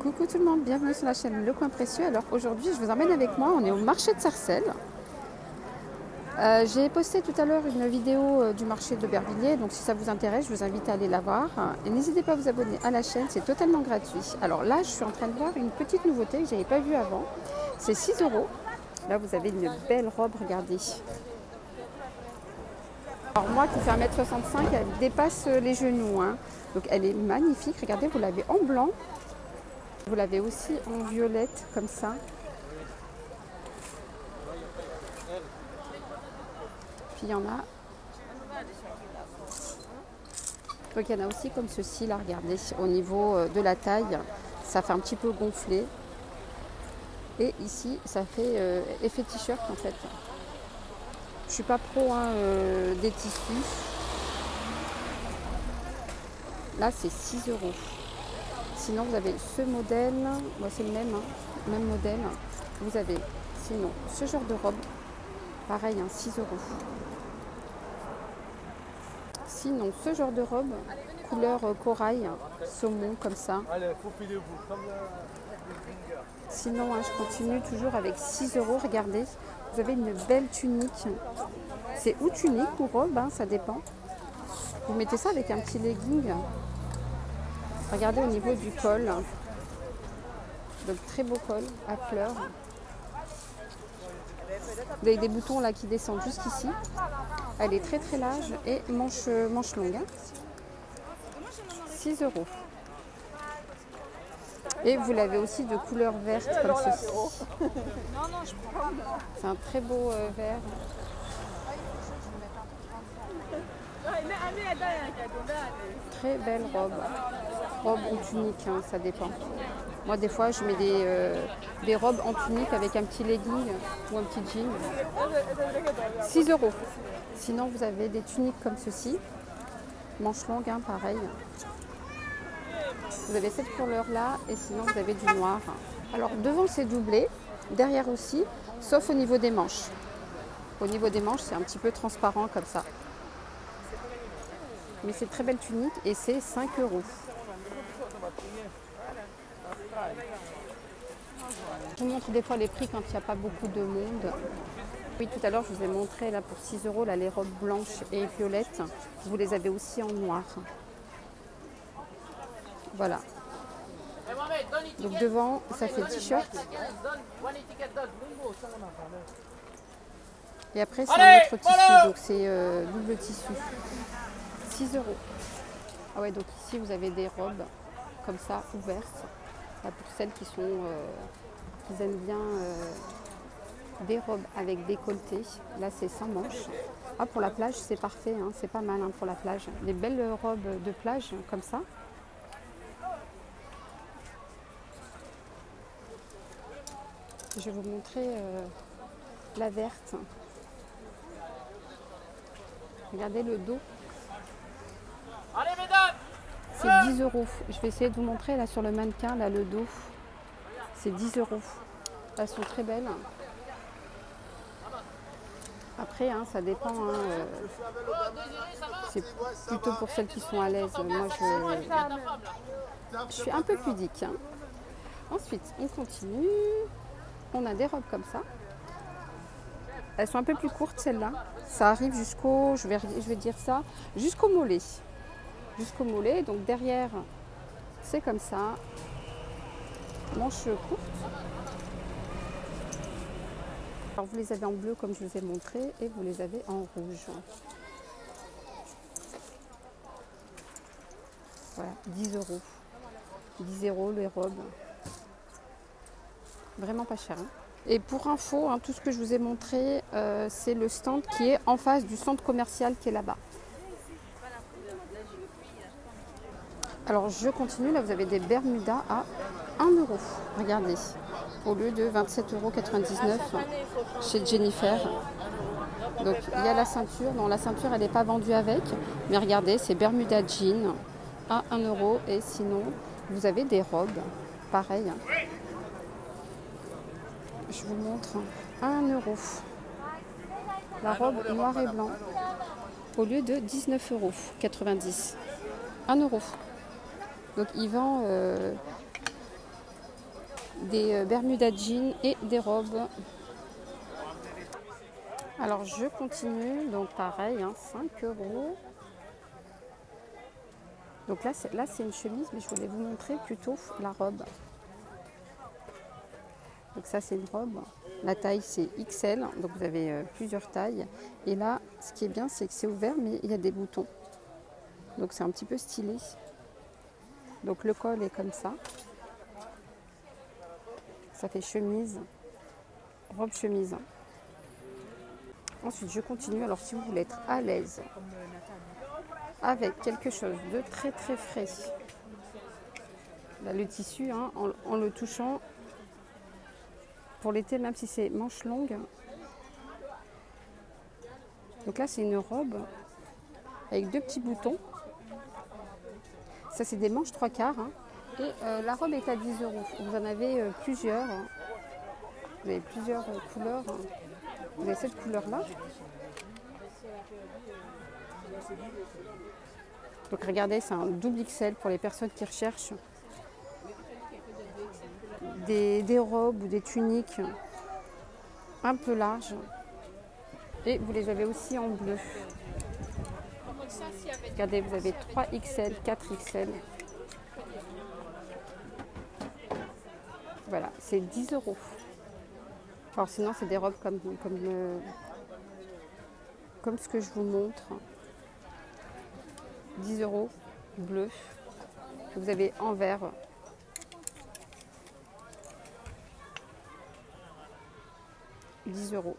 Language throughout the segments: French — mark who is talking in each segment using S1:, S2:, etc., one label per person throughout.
S1: Coucou tout le monde, bienvenue sur la chaîne Le Coin Précieux. Alors aujourd'hui je vous emmène avec moi, on est au marché de Sarcelles. J'ai posté tout à l'heure une vidéo du marché d'Aubervilliers, donc si ça vous intéresse, je vous invite à aller la voir. Et n'hésitez pas à vous abonner à la chaîne, c'est totalement gratuit. Alors là je suis en train de voir une petite nouveauté que je n'avais pas vue avant, c'est 6 €. Là vous avez une belle robe, regardez. Alors moi qui fais 1m65, elle dépasse les genoux, hein. Donc elle est magnifique, regardez, vous l'avez en blanc. Vous l'avez aussi en violette, comme ça. Puis il y en a. Donc il y en a aussi comme ceci, là, regardez. Au niveau de la taille, ça fait un petit peu gonflé. Et ici, ça fait effet t-shirt, en fait. Je suis pas pro des tissus. Là, c'est 6 €. Sinon, vous avez ce modèle, moi c'est le même, même modèle. Vous avez sinon ce genre de robe, pareil, 6 €. Sinon, ce genre de robe, couleur corail, saumon, comme ça. Sinon, je continue toujours avec 6 €, regardez. Vous avez une belle tunique. C'est ou tunique ou robe, ça dépend. Vous mettez ça avec un petit legging. Regardez au niveau du col, donc très beau col à fleurs. Vous avez des boutons là qui descendent jusqu'ici. Elle est très très large et manche longue. 6 €. Et vous l'avez aussi de couleur verte comme ceci. C'est un très beau vert. Très belle robe. Robe ou tunique, ça dépend. Moi, des fois, je mets des robes en tunique avec un petit legging ou un petit jean. 6 €. Sinon, vous avez des tuniques comme ceci. Manches longues, pareil. Vous avez cette couleur-là et sinon, vous avez du noir. Alors, devant, c'est doublé. Derrière aussi, sauf au niveau des manches. Au niveau des manches, c'est un petit peu transparent comme ça. Mais c'est très belle tunique et c'est 5 €. Je vous montre des fois les prix quand il n'y a pas beaucoup de monde. Oui, tout à l'heure, je vous ai montré là pour 6 € là, les robes blanches et violettes. Vous les avez aussi en noir. Voilà. Donc devant, ça fait t-shirt. Et après, c'est un autre tissu. Donc c'est double tissu. 6 €. Ah ouais, donc ici, vous avez des robes comme ça, ouvertes. Là, pour celles qui aiment bien des robes avec décolleté. Là, c'est sans manches. Ah, pour la plage, c'est parfait. C'est pas mal pour la plage. Des belles robes de plage comme ça. Je vais vous montrer la verte. Regardez le dos.
S2: Allez, mesdames!
S1: C'est 10 €. Je vais essayer de vous montrer là sur le mannequin, là le dos. C'est 10 €. Elles sont très belles. Après, ça dépend. C'est plutôt pour celles qui sont à l'aise. Moi, je suis un peu pudique. Ensuite, on continue. On a des robes comme ça. Elles sont un peu plus courtes, celles-là. Ça arrive jusqu'au, je vais dire ça, jusqu'au mollet. Jusqu'au mollet. Donc derrière, c'est comme ça. Manches courtes. Alors vous les avez en bleu comme je vous ai montré et vous les avez en rouge. Voilà, 10 €. 10 € les robes. Vraiment pas cher. Et pour info, tout ce que je vous ai montré, c'est le stand qui est en face du centre commercial qui est là-bas. Alors je continue, là vous avez des Bermudas à 1 €. Regardez, au lieu de 27,99 € chez Jennifer. Donc il y a la ceinture, non la ceinture elle n'est pas vendue avec, mais regardez c'est Bermuda jean à 1 € et sinon vous avez des robes, pareil. Je vous montre 1 €. La robe noir et blanc au lieu de 19,90 €. 1 €. Donc il vend des bermudas jeans et des robes. Alors je continue, donc pareil, hein, 5 €. Donc là c'est une chemise, mais je voulais vous montrer plutôt la robe. Donc ça c'est une robe, la taille c'est XL, donc vous avez plusieurs tailles. Et là, ce qui est bien, c'est que c'est ouvert, mais il y a des boutons. Donc c'est un petit peu stylé. Donc le col est comme ça. Ça fait chemise, robe chemise. Ensuite je continue, alors si vous voulez être à l'aise avec quelque chose de très très frais. Là, le tissu, hein, en le touchant, pour l'été, même si c'est manche longue. Donc là, c'est une robe avec 2 petits boutons. Ça, c'est des manches 3/4. Hein. Et la robe est à 10 €. Vous en avez plusieurs. Hein. Vous avez plusieurs couleurs. Hein. Vous avez cette couleur-là. Donc regardez, c'est un double XL pour les personnes qui recherchent des robes ou des tuniques un peu larges. Et vous les avez aussi en bleu. Regardez, vous avez 3 XL, 4 XL. Voilà, c'est 10 €. Alors sinon, c'est des robes comme ce que je vous montre. 10 € bleu. Vous avez en vert. €.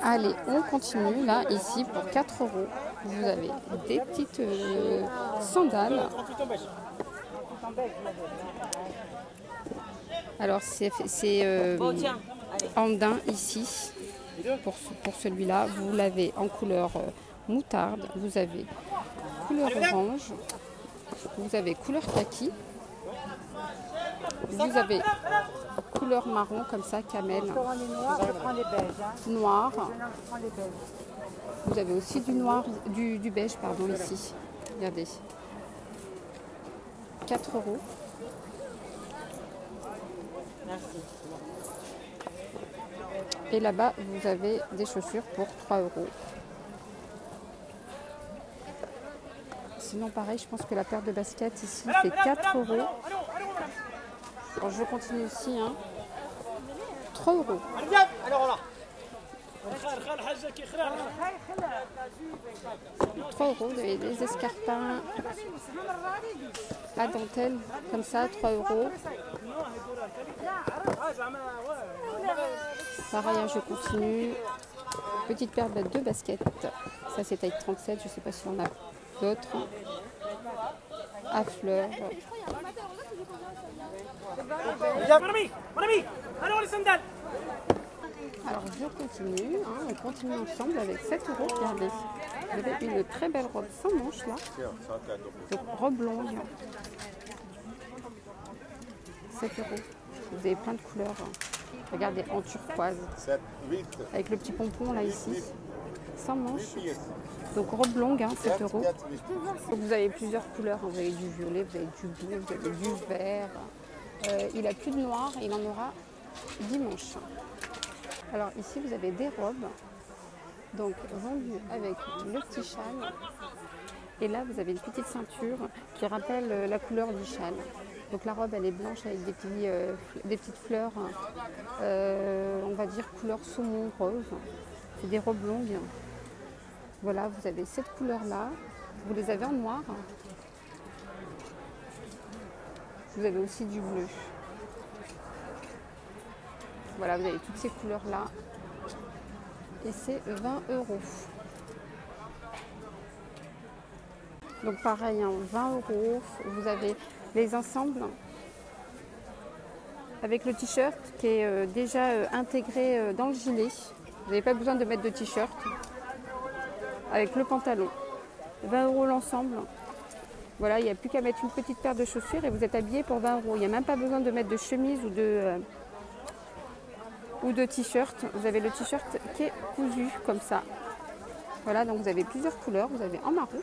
S1: Allez, on continue. Là, ici, pour 4 €, vous avez des petites sandales. Alors, c'est en daim ici. Pour celui-là, vous l'avez en couleur moutarde. Vous avez couleur orange. Vous avez couleur kaki. Vous avez couleur marron comme ça, camel. Noir. Vous avez aussi du noir, du beige pardon ici. Regardez. 4 €. Et là-bas, vous avez des chaussures pour 3 €. Sinon, pareil, je pense que la paire de baskets ici fait 4 €. Alors, je continue ici, hein. 3 €. 3 €, vous avez des escarpins à dentelle, comme ça, 3 €. Pareil, hein, je continue. Petite paire de baskets. Ça, c'est taille 37. Je ne sais pas si on a d'autres. À fleurs. Alors, je continue. Hein, on continue ensemble avec 7 €. Regardez. Vous avez une très belle robe sans manches, là. Donc, robe longue. 7 €. Vous avez plein de couleurs. Regardez, en turquoise. Avec le petit pompon, là, ici. Sans manches. Donc, robe longue, hein, 7 €. Donc, vous avez plusieurs couleurs. Vous avez du violet, vous avez du bleu, vous avez du vert. Il n'a plus de noir. Il en aura 10 manches. Alors, ici, vous avez des robes. Donc, vendues avec le petit châle. Et là, vous avez une petite ceinture qui rappelle la couleur du châle. Donc la robe, elle est blanche avec des petites fleurs, on va dire couleur saumon rose. C'est des robes longues. Voilà, vous avez cette couleur-là. Vous les avez en noir. Vous avez aussi du bleu. Voilà, vous avez toutes ces couleurs-là. Et c'est 20 €. Donc pareil, hein, 20 €. Vous avez les ensembles avec le t-shirt qui est déjà intégré dans le gilet. Vous n'avez pas besoin de mettre de t-shirt. Avec le pantalon. 20 € l'ensemble. Voilà, il n'y a plus qu'à mettre une petite paire de chaussures et vous êtes habillé pour 20 €. Il n'y a même pas besoin de mettre de chemise ou de t-shirt. Vous avez le t-shirt qui est cousu comme ça. Voilà, donc vous avez plusieurs couleurs. Vous avez en marron.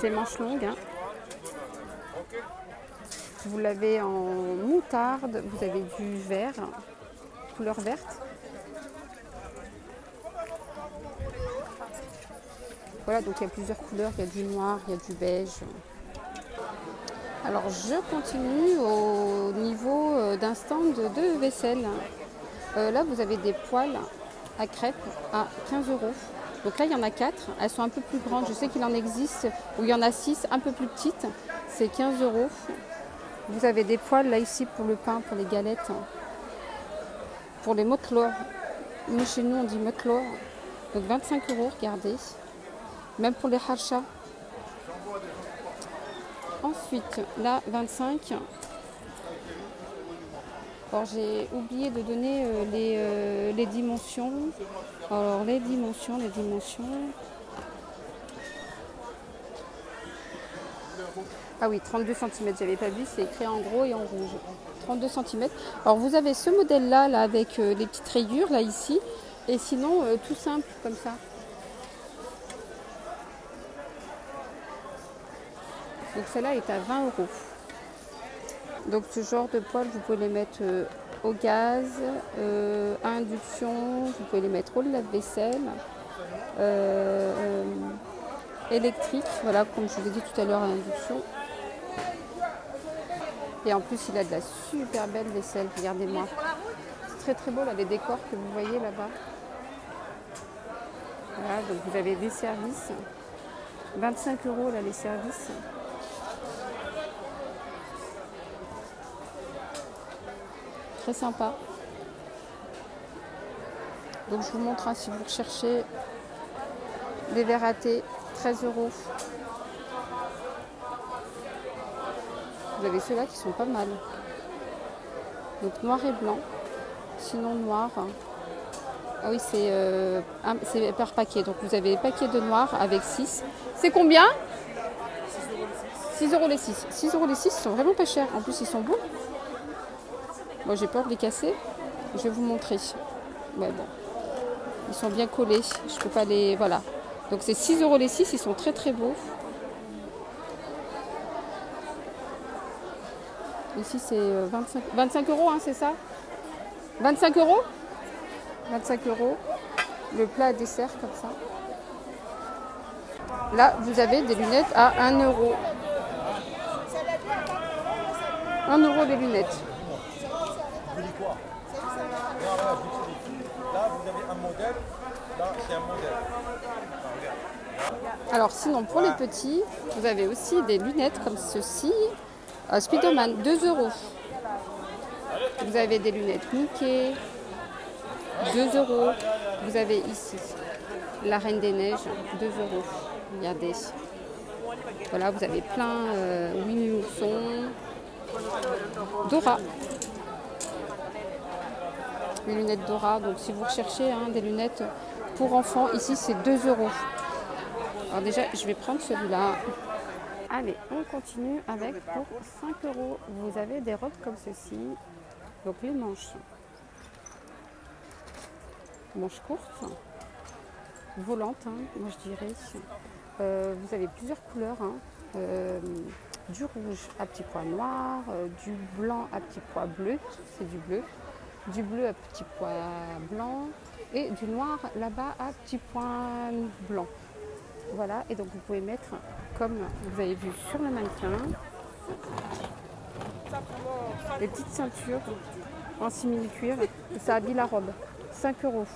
S1: C'est manches longues. Hein. Vous l'avez en moutarde, vous avez du vert, couleur verte. Voilà, donc il y a plusieurs couleurs, il y a du noir, il y a du beige. Alors je continue au niveau d'un stand de vaisselle. Là vous avez des poêles à crêpes à 15 €. Donc là il y en a 4, elles sont un peu plus grandes. Je sais qu'il en existe où il y en a 6, un peu plus petites, c'est 15 €. Vous avez des poêles là ici pour le pain, pour les galettes, pour les motlors. Nous chez nous on dit motlor. Donc 25 €, regardez. Même pour les harchas. Ensuite, là, 25. Alors, j'ai oublié de donner les dimensions. Alors, les dimensions. Ah oui, 32 cm, j'avais pas vu, c'est écrit en gros et en rouge. 32 cm. Alors, vous avez ce modèle-là, là, avec les petites rayures, là, ici. Et sinon, tout simple, comme ça. Donc celle-là est à 20 €. Donc ce genre de poêle, vous pouvez les mettre au gaz, à induction, vous pouvez les mettre au lave-vaisselle, électrique, voilà, comme je vous ai dit tout à l'heure, à induction. Et en plus, il a de la super belle vaisselle, regardez-moi. C'est très très beau là, les décors que vous voyez là-bas. Voilà, donc vous avez des services. 25 € là, les services. Très sympa. Donc je vous montre, hein, si vous recherchez des verres à thé, 13 €. Vous avez ceux-là qui sont pas mal. Donc noir et blanc. Sinon noir. Ah oui, c'est par paquet. Donc vous avez paquet de noir avec 6. C'est combien? 6 € les 6. 6 € les 6, ils sont vraiment pas chers. En plus, ils sont beaux. Moi, j'ai peur de les casser. Je vais vous montrer. Ouais, bon. Ils sont bien collés. Je peux pas les... Voilà. Donc, c'est 6 € les 6. Ils sont très, très beaux. Ici, c'est 25 €, hein, c'est ça? 25 €? 25 €. Le plat à dessert, comme ça. Là, vous avez des lunettes à 1 €. 1 € les lunettes.
S3: Là, vous avez un modèle. Là, c'est un modèle.
S1: Alors, sinon, pour les petits, vous avez aussi des lunettes comme ceci. Spiderman, 2 €. Vous avez des lunettes Mickey, 2 €. Vous avez ici la Reine des Neiges, 2 €. Regardez. Voilà, vous avez plein Winnie l'ourson, Dora. Les lunettes Dora. Donc si vous recherchez des lunettes pour enfants, ici c'est 2 €. Alors déjà, je vais prendre celui-là. Allez, on continue avec pour 5 €. Vous avez des robes comme ceci. Donc les manches courtes, volantes, moi je dirais. Vous avez plusieurs couleurs. Du rouge à petits pois noirs, du blanc à petits pois bleus, c'est du bleu à petits pois blancs et du noir là-bas à petits pois blancs. Voilà, et donc vous pouvez mettre, comme vous avez vu sur le mannequin, des petites ceintures en simili-cuir, ça habille la robe. 5 €.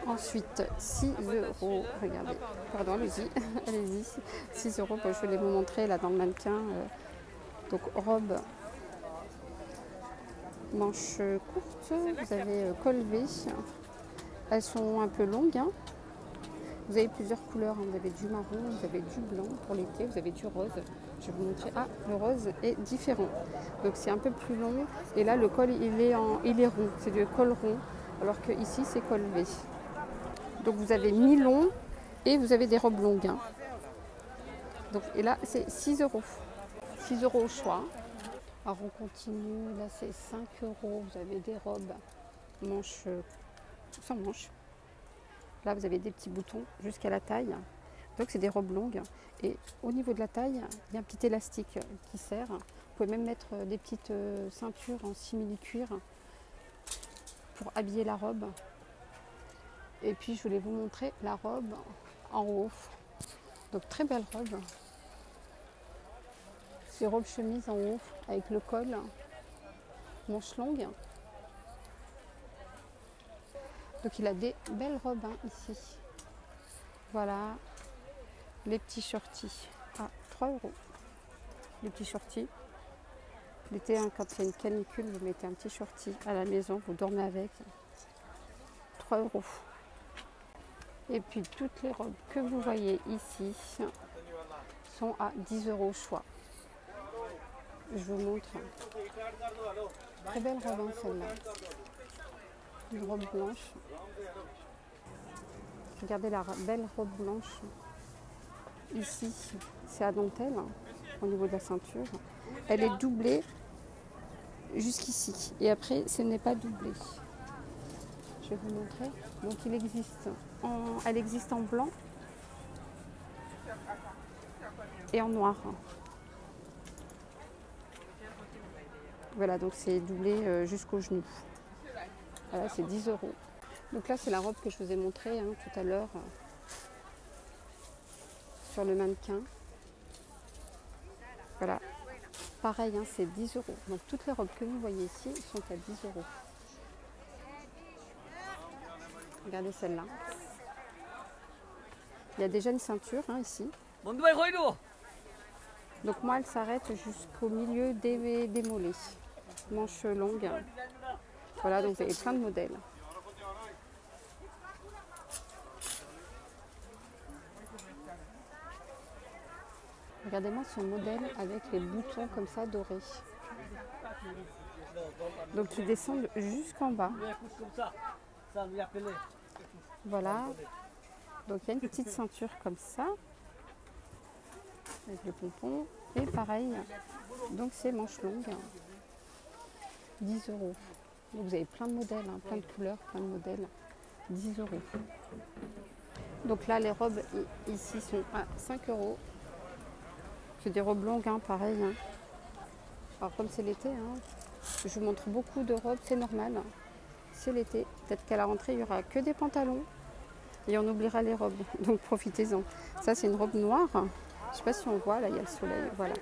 S1: Ensuite, 6 €. Regardez, pardon, allez-y, allez-y. 6 €, je vais vous montrer là dans le mannequin. Donc, robe, manches courtes, vous avez col V. Elles sont un peu longues. Vous avez plusieurs couleurs. Vous avez du marron, vous avez du blanc pour l'été, vous avez du rose. Je vais vous montrer. Ah, le rose est différent. Donc, c'est un peu plus long. Et là, le col, il est rond. C'est du col rond. Alors que ici, c'est col V. Donc vous avez mi-long et vous avez des robes longues. Donc, et là, c'est 6 €. 6 € au choix. Alors on continue. Là, c'est 5 €. Vous avez des robes manches sans manches. Là, vous avez des petits boutons jusqu'à la taille. Donc c'est des robes longues. Et au niveau de la taille, il y a un petit élastique qui sert. Vous pouvez même mettre des petites ceintures en simili-cuir pour habiller la robe. Et puis je voulais vous montrer la robe en haut. Donc très belle robe. C'est robe chemise en haut avec le col, manche longue. Donc il a des belles robes ici. Voilà les petits shorties à 3 €. Les petits shorties. L'été, quand il y a une canicule, vous mettez un petit shorty à la maison, vous dormez avec. 3 €. Et puis toutes les robes que vous voyez ici sont à 10 € au choix. Je vous montre. Très belle robe celle-là. Une robe blanche. Regardez la belle robe blanche. Ici, c'est à dentelle au niveau de la ceinture. Elle est doublée jusqu'ici. Et après, ce n'est pas doublé. Je vais vous montrer. Donc elle existe en blanc et en noir. Voilà, donc c'est doublé jusqu'au genou. Voilà, c'est 10 €. Donc là, c'est la robe que je vous ai montrée tout à l'heure sur le mannequin. Voilà, pareil, c'est 10 €. Donc toutes les robes que vous voyez ici sont à 10 €. Regardez celle-là. Il y a déjà une ceinture ici. Donc moi, elle s'arrête jusqu'au milieu des mollets. Manches longues. Voilà, donc vous avez plein de modèles. Regardez-moi ce modèle avec les boutons comme ça dorés. Donc ils descendent jusqu'en bas. Voilà. Donc il y a une petite ceinture comme ça. Avec le pompon. Et pareil. Donc c'est manches longues. 10 €. Donc vous avez plein de modèles, plein de couleurs, plein de modèles. 10 €. Donc là, les robes ici sont à 5 €. C'est des robes longues, pareil. Alors comme c'est l'été, je vous montre beaucoup de robes, c'est normal. C'est l'été. Peut-être qu'à la rentrée, il n'y aura que des pantalons. Et on oubliera les robes. Donc profitez-en. Ça, c'est une robe noire. Je ne sais pas si on voit, là, il y a le soleil. Voilà.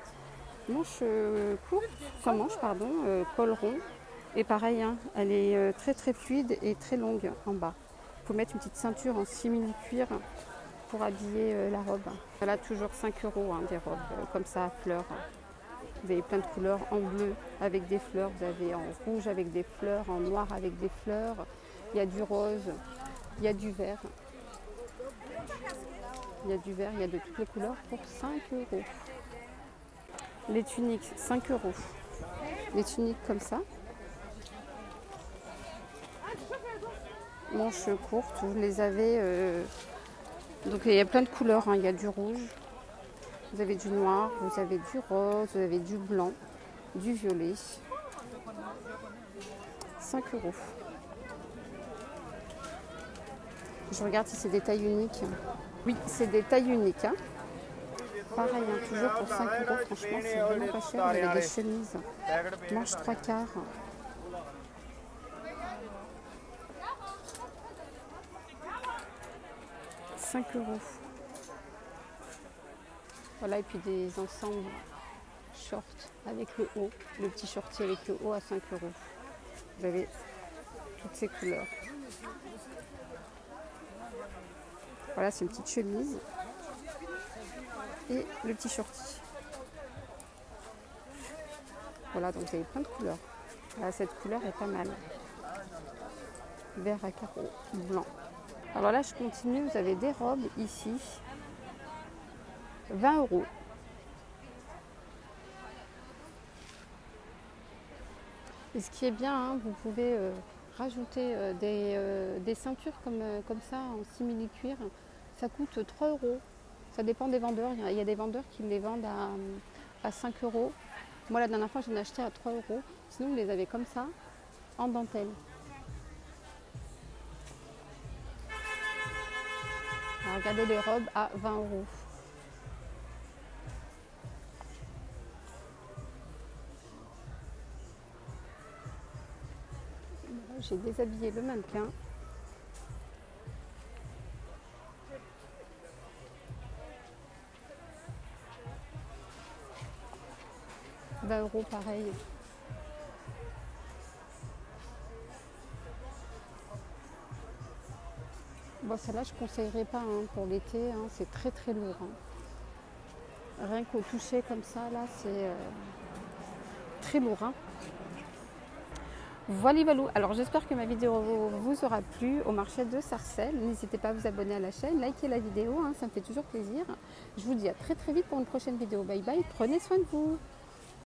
S1: Manche courte, sans manche, pardon, col rond. Et pareil, elle est très très fluide et très longue en bas. Il faut mettre une petite ceinture en simili-cuir pour habiller la robe. Voilà, toujours 5 € des robes comme ça à fleurs. Vous avez plein de couleurs en bleu avec des fleurs, vous avez en rouge avec des fleurs, en noir avec des fleurs. Il y a du rose, il y a du vert. Il y a du vert, il y a de toutes les couleurs pour 5 €. Les tuniques, 5 €. Les tuniques comme ça. Manches courtes, vous les avez. Donc il y a plein de couleurs, il y a du rouge, vous avez du noir, vous avez du rose, vous avez du blanc, du violet. 5 €. Je regarde si c'est des tailles uniques. Oui, c'est des tailles uniques. Pareil, toujours pour 5 €, franchement, c'est vraiment pas cher. Vous avez des chemises, manches 3/4. « 5 €. Voilà, et puis des ensembles shorts avec le haut, le petit shorty avec le haut à 5 €. Vous avez toutes ces couleurs. Voilà, c'est une petite chemise et le petit shorty. Voilà, donc vous avez plein de couleurs. Voilà, cette couleur est pas mal. Vert à carreaux, blanc. Alors là, je continue. Vous avez des robes ici. 20 €. Et ce qui est bien, vous pouvez rajouter des ceintures comme ça en simili-cuir. Ça coûte 3 €. Ça dépend des vendeurs. Il y a des vendeurs qui les vendent à 5 €. Moi, la dernière fois, j'en ai acheté à 3 €. Sinon, vous les avez comme ça, en dentelle. Ah, regardez les robes à 20 €. J'ai déshabillé le mannequin. « 20 € pareil. Bon, celle-là, je ne conseillerais pas hein, pour l'été. Hein, c'est très très lourd. Hein. Rien qu'au toucher comme ça, là, c'est très lourd. Hein. Voilà, alors j'espère que ma vidéo vous aura plu au marché de Sarcelles. N'hésitez pas à vous abonner à la chaîne, liker la vidéo, hein, ça me fait toujours plaisir. Je vous dis à très très vite pour une prochaine vidéo. Bye bye, prenez soin de vous.